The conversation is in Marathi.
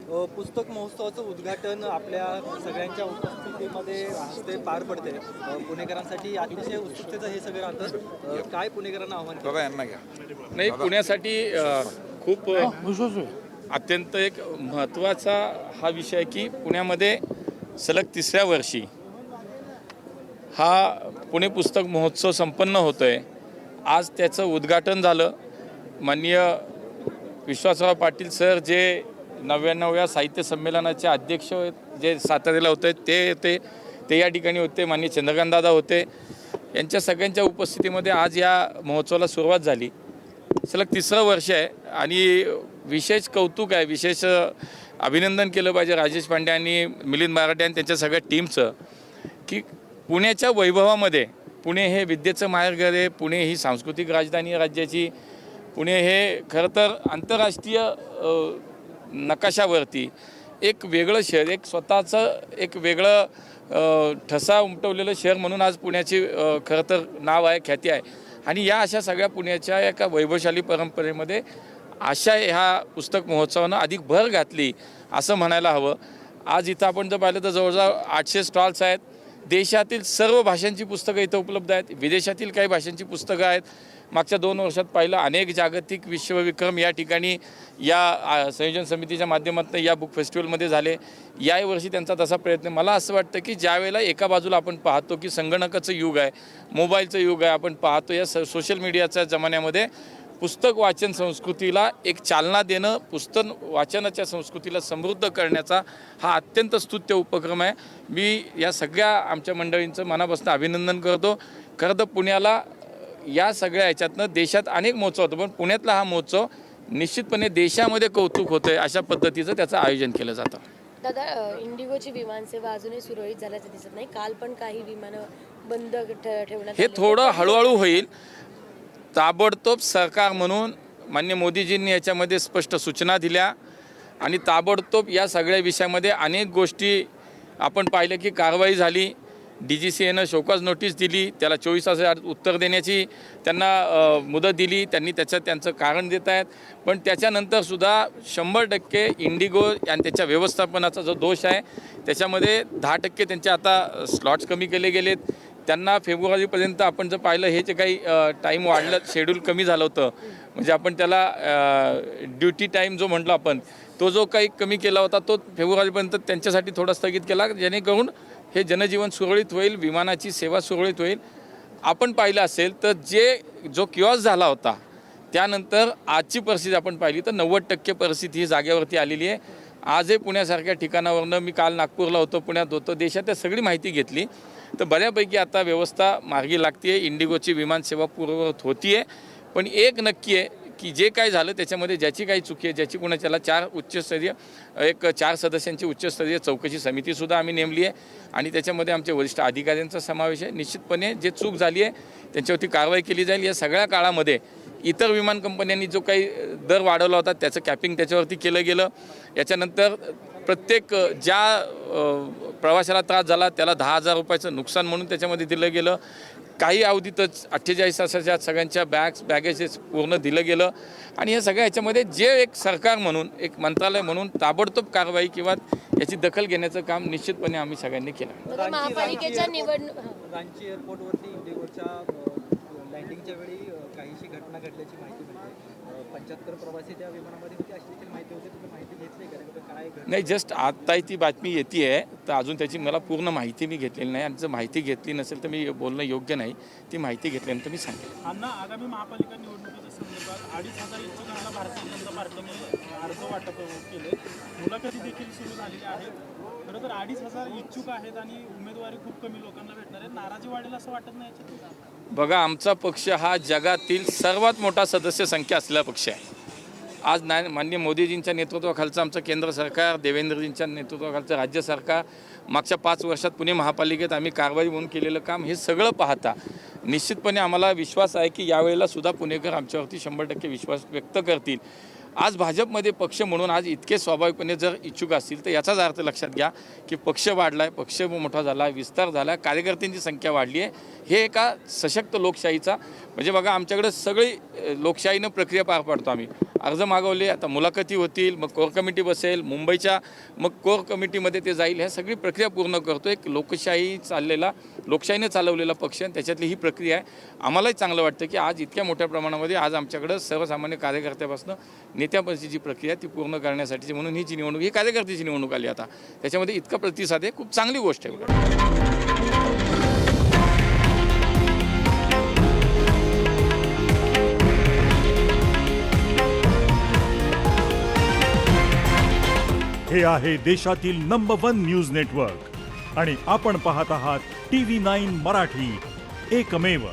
पुस्तक महोत्सवाचं उद्घाटन आपल्या सगळ्यांच्या उपस्थितीमध्ये हस्ते पार पडते. पुणेकरांसाठी अतिशय उत्सुकतेचं हे सगळं राहतं. काय पुणेकरांना आव्हान बाबा यांना घ्या. नाही, पुण्यासाठी खूप अत्यंत एक महत्त्वाचा हा विषय आहे की पुण्यामध्ये सलग तिसऱ्या वर्षी हा पुणे पुस्तक महोत्सव संपन्न होतो आहे. आज त्याचं उद्घाटन झालं. माननीय विश्वासराव पाटील सर जे 99व्या साहित्य संमेलनाचे अध्यक्ष जे साताऱ्याला होते ते या ठिकाणी होते. माननीय चंद्रकांतदादा होते. यांच्या सगळ्यांच्या उपस्थितीमध्ये आज या महोत्सवाला सुरुवात झाली. सलग तिसरं वर्ष आहे आणि विशेष कौतुक आहे, विशेष अभिनंदन केलं पाहिजे राजेश पांडे आणि मिलिंद मराठे आणि त्यांच्या सगळ्या टीमचं की पुण्याच्या वैभवामध्ये पुणे हे विद्येचं माहेरघर आहे. पुणे ही सांस्कृतिक राजधानी आहे राज्याची. पुणे हे खरं तर आंतरराष्ट्रीय नकाशावरती एक वेगळं शहर, एक स्वतःचं एक वेगळं ठसा उमटवलेलं शहर म्हणून आज पुण्याची खरं तर नाव आहे, ख्याती आहे. आणि या अशा सगळ्या पुण्याच्या एका वैभवशाली परंपरेमध्ये अशा ह्या पुस्तक महोत्सवानं अधिक भर घातली असं म्हणायला हवं. आज इथं आपण जर पाहिलं तर जवळजवळ 800 स्टॉल्स आहेत. देशातील सर्व भाषांची पुस्तकं इथं उपलब्ध आहेत. विदेशातील काही भाषांची पुस्तकं आहेत. मागच्या 2 वर्षात पाहिलं अनेक जागतिक विश्वविक्रम या ठिकाणी या संयोजन समितीच्या माध्यमातून या बुक फेस्टिवलमध्ये झाले. याही वर्षी त्यांचा तसा प्रयत्न. मला असं वाटतं की ज्यावेळेला एका बाजूला आपण पाहतो की संगणकाचं युग आहे, मोबाईलचं युग आहे, आपण पाहतो या सोशल मीडियाच्या जमान्यामध्ये पुस्तक वाचन संस्कृतीला एक चालना देणं, पुस्तक वाचनाच्या संस्कृतीला समृद्ध करण्याचा हा अत्यंत स्तुत्य उपक्रम आहे. मी या सगळ्या आमच्या मंडळींचं मनापासून अभिनंदन करतो. खरं तर पुण्याला या सगळ्या ह्याच्यातनं देशात अनेक महोत्सव होतो, पण पुण्यातला हा महोत्सव निश्चितपणे देशामध्ये कौतुक होतं आहे अशा पद्धतीचं त्याचं आयोजन केलं जातं. दादा, इंडिगोची विमानसेवा अजूनही सुरळीत झाल्याचं दिसत नाही. काल पण काही विमानं बंद ठेवण्यात हे थोडं हळूहळू होईल. ताबडतोब सरकार म्हणून माननीय मोदीजींनी याच्यामध्ये स्पष्ट सूचना दिल्या आणि ताबडतोब या सगळ्या विषयामध्ये अनेक गोष्टी आपण पाहिलं की कारवाई झाली. DGCAनं शोकॉज नोटीस दिली, त्याला 24 तासात उत्तर देण्याची त्यांना मुदत दिली. त्यांनी त्यांचं कारण देत आहेत. पण त्याच्यानंतरसुद्धा 100% इंडिगो आणि त्याच्या व्यवस्थापनाचा जो दोष आहे त्याच्यामध्ये 10% त्यांचे आता स्लॉट्स कमी केले गेलेत. त्यांना फेब्रुवारीपर्यंत आपण जर पाहिलं हे जे काही टाईम वाढलं, शेड्यूल कमी झालं होतं, म्हणजे आपण त्याला ड्युटी टाईम जो म्हटलं आपण, तो जो काही कमी केला होता तो फेब्रुवारीपर्यंत त्यांच्यासाठी थोडा स्थगित केला, जेणेकरून हे जनजीवन सुरळीत होईल, विमानाची सेवा सुरळीत होईल. आपण पाहिलं असेल तर जो किऑस्क झाला होता त्यानंतर आजची परिस्थिती आपण पाहिली तर 90% परिस्थिती ही जागेवरती आलेली आहे. आजही पुण्यासारख्या ठिकाणावरनं, मी काल नागपूरला होतो, पुण्यात होतो, देशात सगळी माहिती घेतली तर बऱ्यापैकी आता व्यवस्था मार्गी लागते आहे. इंडिगोची विमानसेवा पूर्ववत होती आहे. पण एक नक्की आहे की जे काय झालं त्याच्यामध्ये ज्याची काही चुकी आहे, ज्याची कोणाच्याला 4 सदस्यांची उच्चस्तरीय चौकशी समितीसुद्धा आम्ही नेमली आहे आणि त्याच्यामध्ये आमचे वरिष्ठ अधिकाऱ्यांचा समावेश आहे. निश्चितपणे जे चूक झाली आहे त्यांच्यावरती कारवाई केली जाईल. या सगळ्या काळामध्ये इतर विमान कंपन्यांनी जो काही दर वाढवला होता त्याचं कॅपिंग त्याच्यावरती केलं गेलं. याच्यानंतर प्रत्येक ज्या प्रवाशाला त्रास झाला त्याला 10,000 रुपयाचं नुकसान म्हणून त्याच्यामध्ये दिलं गेलं. काही अवधीतच 48 तासाच्या सगळ्यांच्या बॅगेजेस पूर्ण दिलं गेलं. आणि या सगळ्या ह्याच्यामध्ये जे एक सरकार म्हणून, एक मंत्रालय म्हणून ताबडतोब कारवाई किंवा याची दखल घेण्याचं काम निश्चितपणे आम्ही सगळ्यांनी केलं. महापालिकेच्या रांची एअरपोर्टवरती इंडिगोच्या लँडिंगच्या वेळी काहीशी घटना घडल्याची माहिती मिळते. 75 प्रवासी त्या विमानामध्ये होते अशी देखील माहिती होती. तुम्ही माहिती घेतली का? काय नाही, जस्ट आत्ताही ती बातमी येते आहे तर अजून त्याची मला पूर्ण माहिती मी घेतलेली नाही. आणि जर माहिती घेतली नसेल तर मी बोलणं योग्य नाही. ती माहिती घेतल्यानंतर मी सांगेन. अण्णा, आगामी महापालिका निवडणुकीच्या संदर्भात 2,500 इच्छुकांना भारतीय जनता पार्टीने अर्ज वाटप केले. मुलाखती देखील सुरू झालेल्या आहेत. खरं तर 2,500 इच्छुक आहेत आणि उमेदवारी खूप कमी लोकांना भेटणार आहे. नाराजी वाढेल असं वाटत नाही याच्यात? बघा, आमचा पक्ष हा जगातील सर्वात मोठा सदस्य संख्या असलेला पक्ष आहे. आज माननीय मोदीजींच्या नेतृत्वाखालचं आमचं केंद्र सरकार, देवेंद्रजींच्या नेतृत्वाखालचं राज्य सरकार, मागच्या 5 वर्षात पुणे महापालिकेत आम्ही कारवाई म्हणून केलेलं काम, हे सगळं पाहता निश्चितपणे आम्हाला विश्वास आहे की यावेळेला सुद्धा पुणेकर आमच्यावरती 100% विश्वास व्यक्त करतील. आज भाजपमध्ये पक्ष म्हणून आज इतके स्वाभाविकपणे जर इच्छुक असतील तर याचाच अर्थ लक्षात घ्या की पक्ष वाढला आहे, पक्ष मोठा झाला, विस्तार झाला, कार्यकर्त्यांची संख्या वाढली आहे. हे एका सशक्त लोकशाहीचा म्हणजे बघा आमच्याकडे सगळी लोकशाहीनं प्रक्रिया पार पाडतो आम्ही. अर्ज मागवले, आता मुलाखती होतील, मग कोर कमिटी बसेल, मुंबईच्या मग कोर कमिटीमध्ये ते जाईल, ह्या सगळी प्रक्रिया पूर्ण करतो. एक लोकशाहीने चालवलेला पक्ष आणि त्याच्यातली ही प्रक्रिया आहे. आम्हालाही चांगलं वाटतं की आज इतक्या मोठ्या प्रमाणामध्ये आज आमच्याकडं सर्वसामान्य कार्यकर्त्यापासून नेत्यापर्यंतची जी प्रक्रिया ती पूर्ण करण्यासाठीची म्हणून ही जी निवडणूक ही कार्यकर्त्याची निवडणूक आली आता त्याच्यामध्ये इतका प्रतिसाद आहे, खूप चांगली गोष्ट आहे. हे आहे देशातील नंबर 1 न्यूज नेटवर्क आणि आपण पाहत आहात TV9 मराठी, एकमेव.